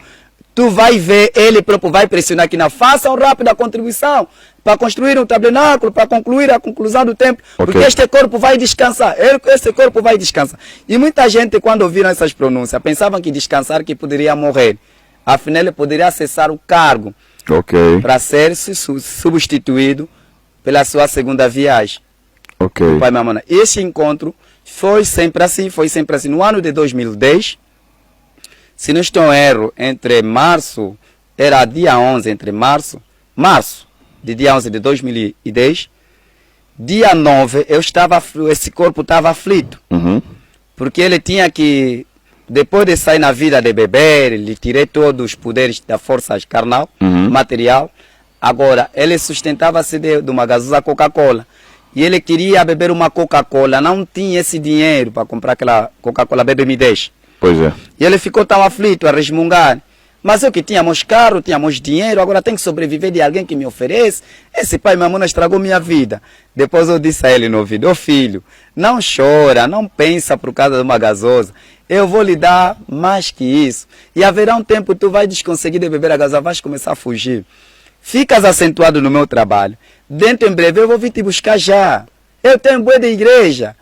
tu vai ver, ele próprio vai pressionar aqui na façam rápida contribuição para construir um tabernáculo, para concluir a conclusão do templo, porque este corpo vai descansar, esse corpo vai descansar. E muita gente, quando ouviram essas pronúncias, pensavam que descansar, que poderia morrer. Afinal, ele poderia cessar o cargo para ser substituído pela sua segunda viagem. Pai Mamona. Esse encontro foi sempre assim, No ano de 2010, se não estou em erro, entre março, era dia 11, entre março, de dia 11 de 2010, dia 9, esse corpo estava aflito. Porque ele tinha que, depois de sair na vida de beber, ele tirei todos os poderes da força carnal, material. Agora, ele sustentava-se de uma gasosa Coca-Cola. E ele queria beber uma Coca-Cola, não tinha esse dinheiro para comprar aquela Coca-Cola BB-10. E ele ficou tão aflito, a resmungar. Mas eu que tínhamos carro, tínhamos dinheiro, agora tenho que sobreviver de alguém que me oferece. Esse pai Mamona estragou minha vida. Depois eu disse a ele no ouvido, filho, não chora, não pensa por causa de uma gasosa. Eu vou lhe dar mais que isso. E haverá um tempo que tu vais conseguir de beber a gasosa, vais começar a fugir. Ficas acentuado no meu trabalho. Dentro em breve eu vou vir te buscar já. Eu tenho boi de igreja.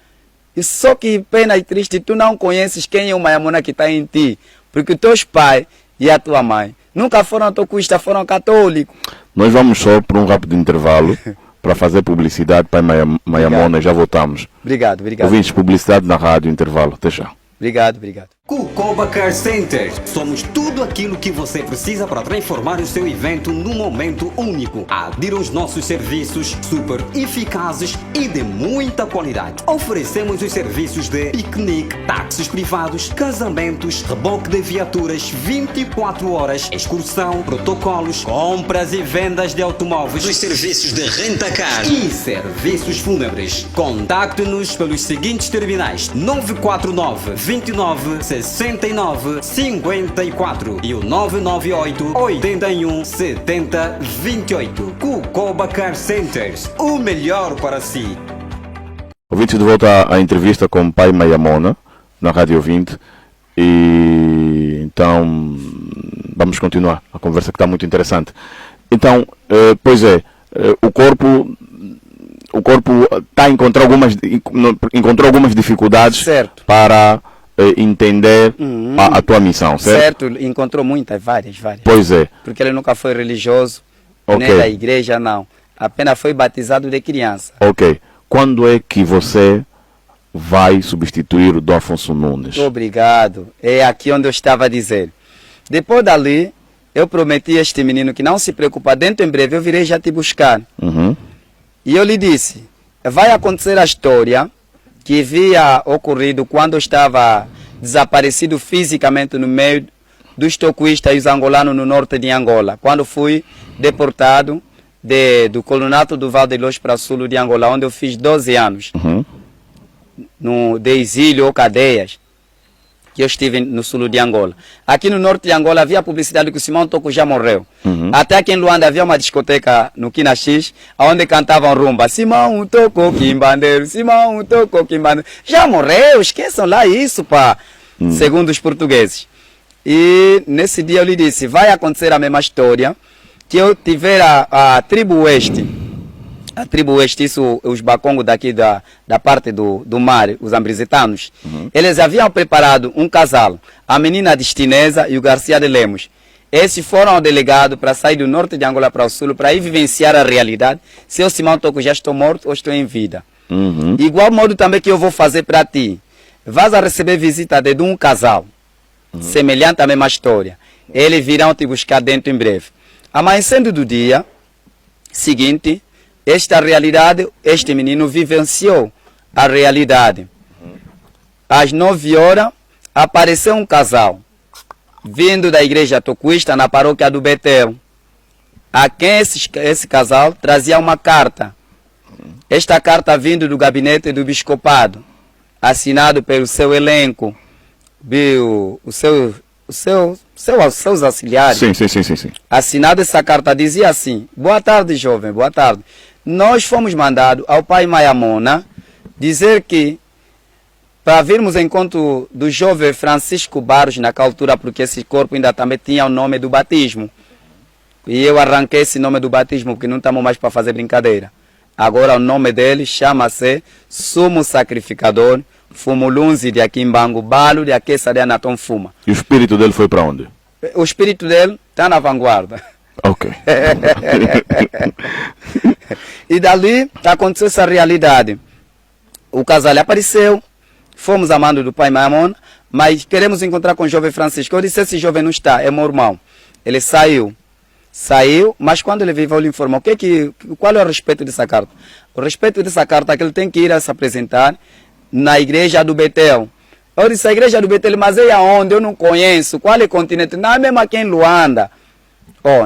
E só que pena e triste, tu não conheces quem é o Mayamona que está em ti. Porque os teus pais e a tua mãe nunca foram tocuistas, foram católicos. Nós vamos só para um rápido intervalo para fazer publicidade para Mayamona e já voltamos. Obrigado. Ouvintes, publicidade na rádio, intervalo. Até já. Obrigado. Cucoba Car Center. Somos tudo aquilo que você precisa para transformar o seu evento num momento único. Adira aos nossos serviços super eficazes e de muita qualidade. Oferecemos os serviços de piquenique, táxis privados, casamentos, reboque de viaturas 24 horas, excursão, protocolos, compras e vendas de automóveis, os serviços de renta-car e serviços fúnebres. Contacte-nos pelos seguintes terminais: 949 29 69 54 e o 998 81 70 28. Cucoba Car Centers, o melhor para si. Ouvinte, de volta à entrevista com o pai Mayamona na Rádio 20. E então vamos continuar a conversa, que está muito interessante. Então, o corpo encontrou algumas dificuldades para entender a tua missão, certo? Encontrou várias. Pois é. Porque ele nunca foi religioso, nem da igreja, não. Apenas foi batizado de criança. Quando é que você vai substituir o Dom Afonso Nunes? Obrigado. É aqui onde eu estava a dizer. Depois dali, eu prometi a este menino que não se preocupa, dentro em breve eu virei já te buscar. E eu lhe disse, vai acontecer a história que havia ocorrido quando eu estava desaparecido fisicamente no meio dos tocuistas e os angolanos no norte de Angola, quando fui deportado do Colonato do Val de Luz para o sul de Angola, onde eu fiz 12 anos de exílio ou cadeias, que eu estive no sul de Angola. Aqui no norte de Angola havia a publicidade que o Simão Toco já morreu. Até aqui em Luanda havia uma discoteca no Quina X, onde cantavam rumba. Simão Toco Quimbandeiro, Simão Toco Quimbandeiro. Já morreu, esqueçam lá isso, pá, segundo os portugueses. E nesse dia eu lhe disse, vai acontecer a mesma história, que eu tiver a tribo Oeste. A tribo Oeste, isso, os bacongos daqui da parte do mar, os ambrizetanos, eles haviam preparado um casal, a menina Destinesa e o Garcia de Lemos. Esses foram ao delegado para sair do norte de Angola para o sul, para ir vivenciar a realidade. Se eu, Simão Toco, já estou morto ou estou em vida. Igual modo também que eu vou fazer para ti. Vas a receber visita de um casal, semelhante à mesma história. Eles virão te buscar dentro em breve. Amanhecendo do dia seguinte, esta realidade, este menino vivenciou a realidade. Às 9 horas, apareceu um casal, vindo da igreja tocuista na paróquia do Betel, a quem esse casal trazia uma carta. Esta carta vindo do gabinete do bispado, assinado pelo seu elenco, seus auxiliares. Sim. Assinado essa carta, dizia assim: boa tarde, jovem, boa tarde. Nós fomos mandados ao pai Mayamona dizer que para virmos ao encontro do jovem Francisco Barros naquela altura, porque esse corpo ainda também tinha o nome do batismo. E eu arranquei esse nome do batismo porque não estamos mais para fazer brincadeira. Agora o nome dele chama-se Sumo Sacrificador Fumulunzi de Aquimbango, Balo de Aqueça de Anatom Fuma. E o espírito dele foi para onde? O espírito dele está na vanguarda. Ok. E dali aconteceu essa realidade. O casal apareceu, fomos a mando do pai Mamon, mas queremos encontrar com o jovem Francisco. Eu disse: esse jovem não está, é meu irmão. Ele saiu, mas quando ele veio, ele informou qual é o respeito dessa carta. O respeito dessa carta é que ele tem que ir a se apresentar na igreja do Betel. Eu disse: a igreja do Betel, mas é aonde? Eu não conheço. Qual é o continente? Não, é mesmo aqui em Luanda.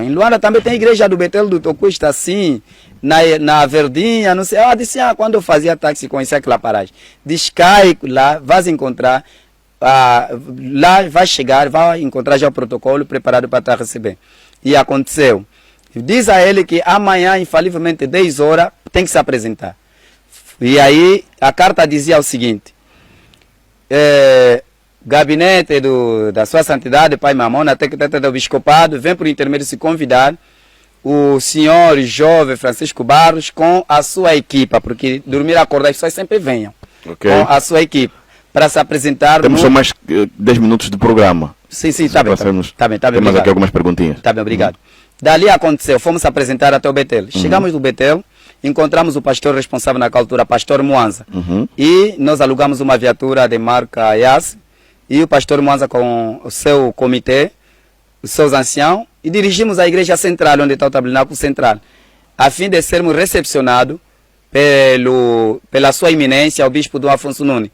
Em Luanda também tem a igreja do Betel do Tocuista, assim, na Verdinha, não sei. Eu disse: quando eu fazia táxi, conhecia aquela paragem. Diz: cai lá, vais encontrar, lá vai chegar, vai encontrar já o protocolo preparado para te receber. E aconteceu. Diz a ele que amanhã, infalivelmente, 10 horas, tem que se apresentar. E aí, a carta dizia o seguinte: gabinete da sua santidade, pai Mamona, até que trata do bispado, vem por intermédio se convidar o senhor jovem Francisco Barros com a sua equipa, porque dormir e acordar as pessoas sempre venham. Okay. Com a sua equipe, para se apresentar. Temos só mais 10 minutos de programa. Sim, está bem. Está bem, temos aqui algumas perguntinhas. Está bem, obrigado. Dali aconteceu, fomos apresentar até o Betel. Chegamos no Betel, encontramos o pastor responsável naquela altura, pastor Mwanza. E nós alugamos uma viatura de marca Yas, e o pastor Mwanza com o seu comitê, os seus anciãos, e dirigimos à igreja central, onde está o tabernáculo central, a fim de sermos recepcionados pela sua eminência, o bispo do Afonso Nunes,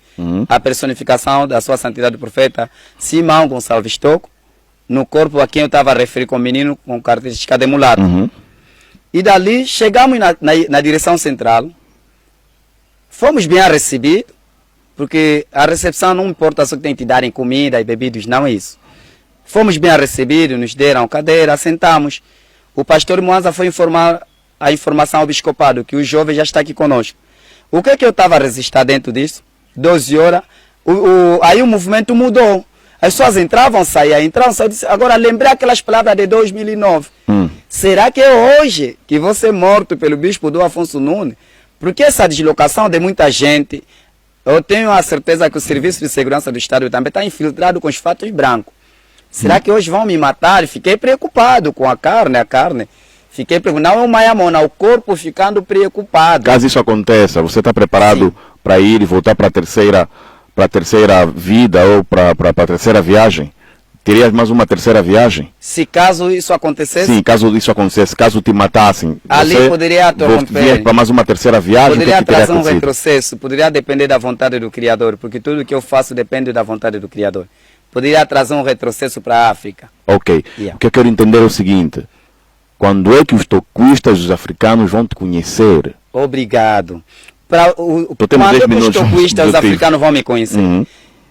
a personificação da sua santidade profeta Simão Gonçalves Toco, no corpo a quem eu estava a referir com o menino com característica de mulato. E dali chegamos na direção central, fomos bem recebidos, porque a recepção não importa só que tem que te darem comida e bebidas, não é isso. Fomos bem recebidos, nos deram cadeira, sentamos. O pastor Mwanza foi informar a informação ao bispado que o jovem já está aqui conosco. O que é que eu estava a resistir dentro disso? 12 horas, aí o movimento mudou. As pessoas entravam, saíam. Eu disse: agora lembrei aquelas palavras de 2009. Será que é hoje que vou ser morto pelo bispo do Afonso Nunes? Porque essa deslocação de muita gente, eu tenho a certeza que o Serviço de Segurança do Estado também está infiltrado com os fatos brancos. Será que hoje vão me matar? Fiquei preocupado com a carne. Fiquei preocupado. Não é o Mayamona, o corpo ficando preocupado. Caso isso aconteça, você está preparado para ir e voltar para a terceira vida ou para a terceira viagem? Terias mais uma terceira viagem? Se caso isso acontecesse? Sim, caso isso acontecesse, caso te matassem, ali você poderia interromper. Para mais uma terceira viagem? Poderia trazer um retrocesso, poderia depender da vontade do Criador, porque tudo que eu faço depende da vontade do Criador. Poderia trazer um retrocesso para a África. Ok. O que eu quero entender é o seguinte: quando é que os tocuistas, os africanos, vão te conhecer? Obrigado. Quando é que os tocuistas, os africanos vão me conhecer?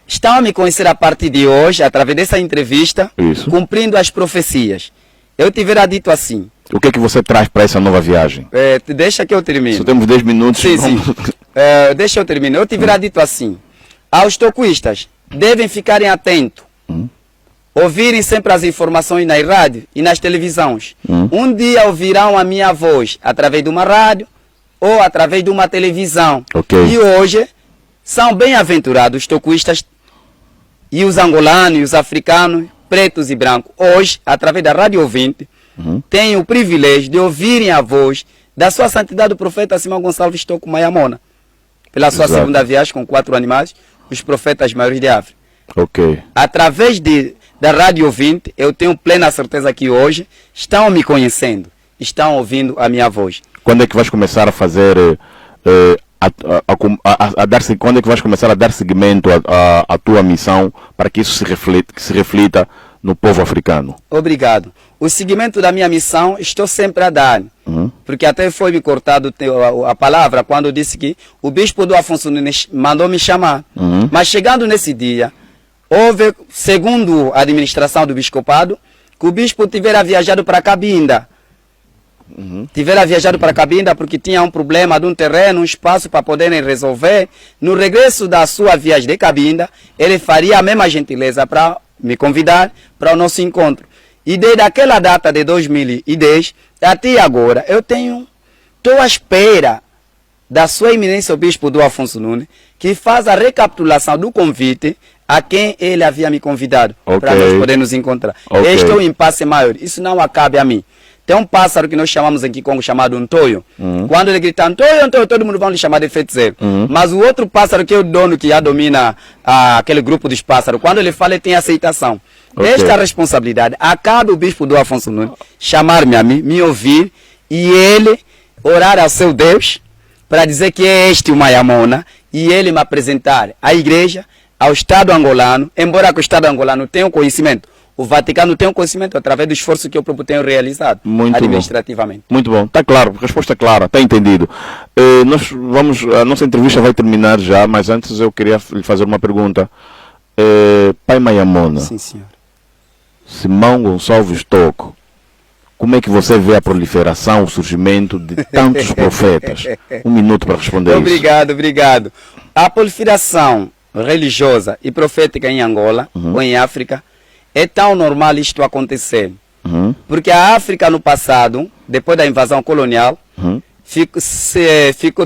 Estão a me conhecer a partir de hoje, através dessa entrevista, cumprindo as profecias. Eu tivera dito assim. O que é que você traz para essa nova viagem? Deixa que eu termine. Só temos 10 minutos. Sim. Deixa eu terminar. Eu tivera dito assim. Aos tocuistas, devem ficarem atentos. Ouvirem sempre as informações nas rádios e nas televisões. Um dia ouvirão a minha voz através de uma rádio ou através de uma televisão. E hoje são bem-aventurados os tocuistas e os angolanos e os africanos pretos e brancos, hoje, através da Rádio Ouvinte, têm o privilégio de ouvirem a voz da sua santidade o profeta Simão Gonçalves Toko Mayamona, pela sua segunda viagem com 4 animais, os profetas maiores de África. Ok. Através da Rádio Ouvinte, eu tenho plena certeza que hoje estão me conhecendo, estão ouvindo a minha voz. Quando é que vais começar a fazer quando é que vais começar a dar seguimento à tua missão para que isso se reflita no povo africano? Obrigado. O seguimento da minha missão estou sempre a dar, porque até foi me cortado a palavra quando eu disse que o bispo do Afonso Nunes mandou me chamar. Mas chegando nesse dia, houve, segundo a administração do bispopado, que o bispo tivera viajado para Cabinda. Tivera viajado para Cabinda porque tinha um problema de um terreno, um espaço para poderem resolver. No regresso da sua viagem de Cabinda, ele faria a mesma gentileza para me convidar para o nosso encontro. E desde aquela data de 2010 até agora, estou à espera da sua eminência o bispo do Afonso Nunes, que faz a recapitulação do convite a quem ele havia me convidado para nós poder nos encontrar. Este é o impasse maior, isso não cabe a mim. Tem um pássaro que nós chamamos em Kikongo chamado Ntoio. Quando ele grita Ntoio, Ntoio, todo mundo vai lhe chamar de feiticeiro. Mas o outro pássaro que é o dono que já domina aquele grupo dos pássaros, quando ele fala, ele tem aceitação. Esta responsabilidade, acabe o bispo do Afonso Nunes chamar-me a mim, me ouvir e ele orar ao seu Deus para dizer que é este o Mayamona e ele me apresentar à igreja, ao Estado angolano, embora que o Estado angolano tenha o conhecimento. O Vaticano tem um conhecimento através do esforço que eu tenho realizado administrativamente. Bom. Muito bom, está claro, resposta clara, está entendido. A nossa entrevista vai terminar já, mas antes eu queria lhe fazer uma pergunta. Pai Mayamona, sim, senhor. Simão Gonçalves Toko, como é que você vê a proliferação, o surgimento de tantos profetas? Um minuto para responder isso. Obrigado. A proliferação religiosa e profética em Angola ou em África, é tão normal isto acontecer. Porque a África no passado, depois da invasão colonial,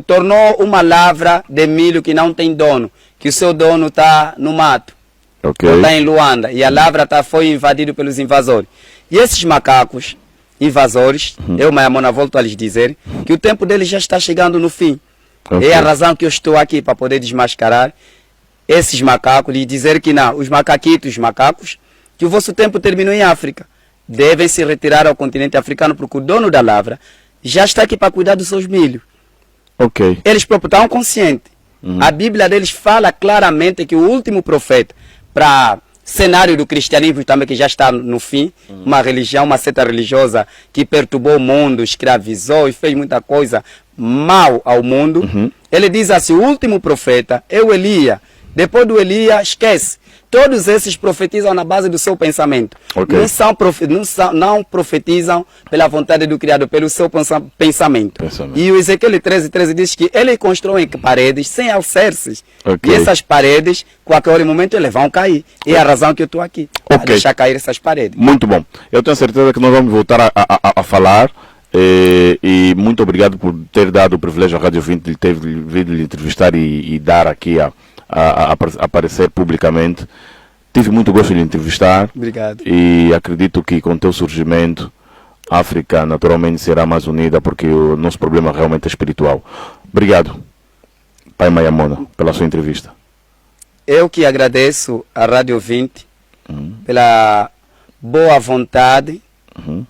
tornou uma lavra de milho que não tem dono, que o seu dono está no mato, está em Luanda, e a lavra foi invadida pelos invasores. E esses macacos invasores, eu, Mayamona, volto a lhes dizer, que o tempo deles já está chegando no fim. É a razão que eu estou aqui, para poder desmascarar esses macacos e dizer que não, os macacos, que o vosso tempo terminou em África. Devem se retirar ao continente africano, porque o dono da lavra já está aqui para cuidar dos seus milhos. Eles próprios estão conscientes. A Bíblia deles fala claramente que o último profeta, para cenário do cristianismo também, que já está no fim, uma religião, uma seta religiosa que perturbou o mundo, escravizou e fez muita coisa mal ao mundo. Ele diz assim, o último profeta é o Elias. Depois do Elias, esquece. Todos esses profetizam na base do seu pensamento. Não profetizam pela vontade do Criador, pelo seu pensamento. E o Ezequiel 13:13 diz que ele constrói paredes sem alicerces. E essas paredes, qualquer momento, eles vão cair. E é a razão que eu estou aqui, para deixar cair essas paredes. Muito bom. Eu tenho certeza que nós vamos voltar a falar. E muito obrigado por ter dado o privilégio à Rádio Ouvinte de ter vindo lhe entrevistar e dar aqui a aparecer publicamente. Tive muito gosto de lhe entrevistar. Obrigado. E acredito que com o teu surgimento, a África naturalmente será mais unida, porque o nosso problema realmente é espiritual. Obrigado, Pai Mayamona, pela sua entrevista. Eu que agradeço à Rádio Ouvinte pela boa vontade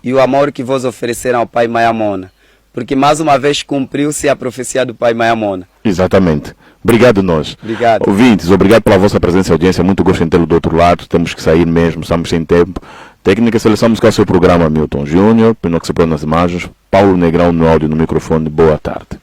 e o amor que vos ofereceram ao Pai Mayamona, porque mais uma vez cumpriu-se a profecia do Pai Mayamona. Exatamente. Obrigado nós. Obrigado. Ouvintes, obrigado pela vossa presença e audiência. Muito gosto em tê-lo do outro lado. Temos que sair mesmo, estamos sem tempo. Técnica Seleção Musical, seu programa, Milton Júnior, Pinocchio Soprano nas imagens, Paulo Negrão no áudio, no microfone. Boa tarde.